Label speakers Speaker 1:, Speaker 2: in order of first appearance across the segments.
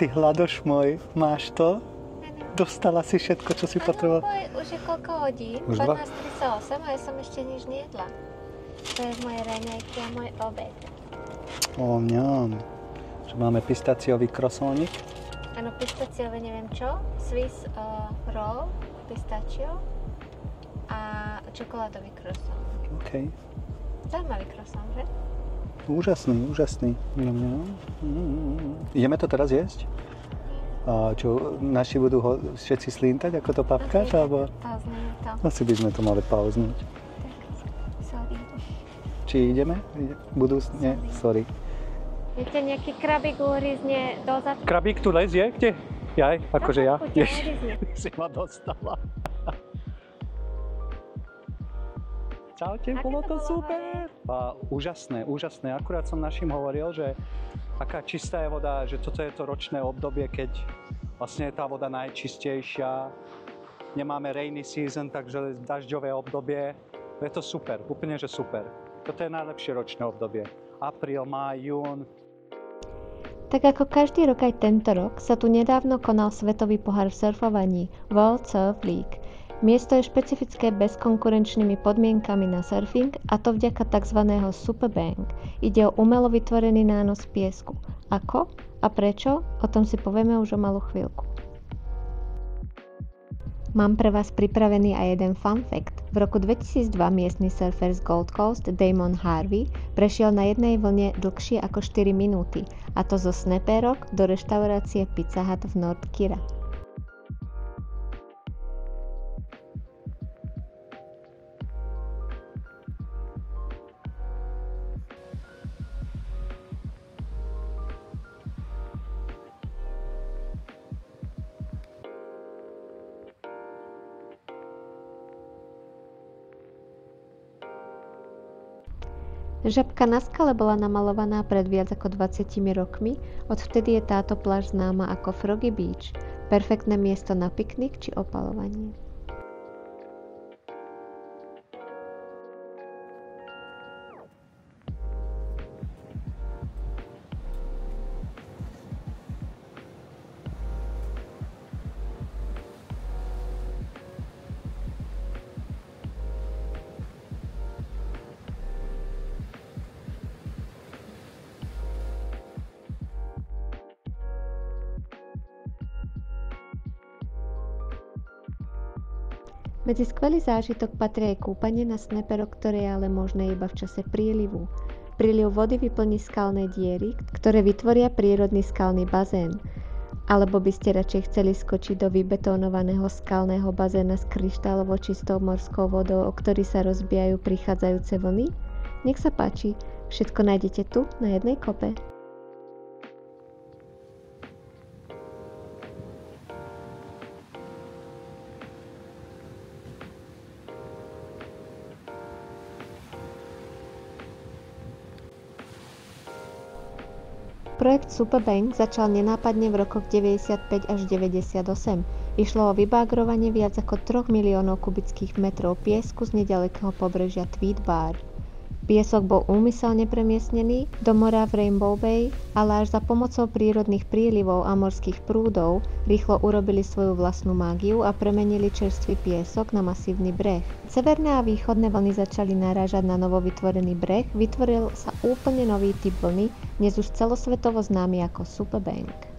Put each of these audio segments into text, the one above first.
Speaker 1: Ty hladoš môj, máš to? Dostala si všetko, čo si potrebovala?
Speaker 2: Už je koľko hodín? 15:38 a ja som ešte nič nejedla. To je moje raňajky a môj obed.
Speaker 1: Mňam. Že máme pistáciový krosónik.
Speaker 2: Áno, pistáciové neviem čo. Swiss roll, pistácio a čokoládový krosón.
Speaker 1: OK.
Speaker 2: Zaujímavý krosón, že?
Speaker 1: Úžasný. Ideme to teraz jesť? A čo, naši budú ho všetci slíntať, ako to papkáš? Alebo...
Speaker 2: Pauzneme to.
Speaker 1: Asi by sme to mali pauznúť.
Speaker 2: Sorry.
Speaker 1: Či ideme? Budú... Nie, sorry.
Speaker 2: Viete, nejaký krabík uhryzne dozadu.
Speaker 1: Krabík tu lezie? Kde? Jaj, akože ja?
Speaker 2: Uhryzne.
Speaker 1: Si ma dostala. Čaute, bolo to super. A úžasné. Akurát som našim hovoril, že aká čistá je voda, že toto je to ročné obdobie, keď vlastne je tá voda najčistejšia. Nemáme rainy season, takže dažďové obdobie. Je to super, úplne že super. Toto je najlepšie ročné obdobie. Apríl, máj, jún.
Speaker 2: Tak ako každý rok aj tento rok sa tu nedávno konal svetový pohár v surfovaní World Surf League. Miesto je špecifické bezkonkurenčnými podmienkami na surfing a to vďaka tzv. Superbank. Ide o umelo vytvorený nános piesku. Ako a prečo? O tom si povieme už o malú chvíľku. Mám pre vás pripravený aj jeden fun fact. V roku 2002 miestny surfer z Gold Coast Damon Harvey prešiel na jednej vlne dlhšie ako 4 minúty, a to zo Snapperok do reštaurácie Pizza Hut v North Kira. Žabka na skale bola namalovaná pred viac ako 20 rokmi, odvtedy je táto pláž známa ako Froggy Beach, perfektné miesto na piknik či opaľovanie. Medzi skvelý zážitok patrí aj kúpanie na Snapperok, ktoré je ale možné iba v čase prílivu. Príliv vody vyplní skalné diery, ktoré vytvoria prírodný skalný bazén. Alebo by ste radšej chceli skočiť do vybetónovaného skalného bazéna s kryštálovo čistou morskou vodou, o ktorý sa rozbijajú prichádzajúce vlny? Nech sa páči, všetko nájdete tu, na jednej kope. Projekt Superbank začal nenápadne v rokoch 95 až 98. Išlo o vybágrovanie viac ako 3 miliónov kubických metrov piesku z nedalekého pobrežia Tweed Bar. Piesok bol úmyselne premiestnený do mora v Rainbow Bay, ale až za pomocou prírodných prílivov a morských prúdov rýchlo urobili svoju vlastnú mágiu a premenili čerstvý piesok na masívny breh. Severné a východné vlny začali narážať na novo vytvorený breh, vytvoril sa úplne nový typ vlny, dnes už celosvetovo známy ako Superbank.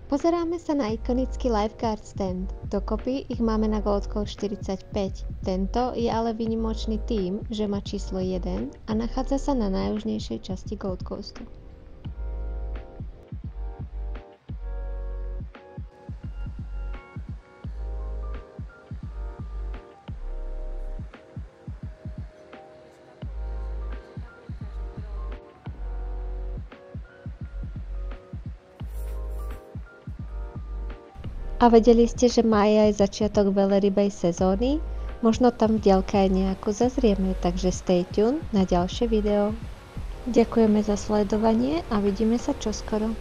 Speaker 2: Pozeráme sa na ikonický lifeguard stand. Dokopy ich máme na Gold Coast 45. Tento je ale výnimočný tým, že má číslo 1 a nachádza sa na najjužnejšej časti Gold Coastu. A vedeli ste, že máj je aj začiatok veľrybej sezóny? Možno tam v diaľke aj nejakú zazrieme, takže stay tuned na ďalšie video. Ďakujeme za sledovanie a vidíme sa čoskoro.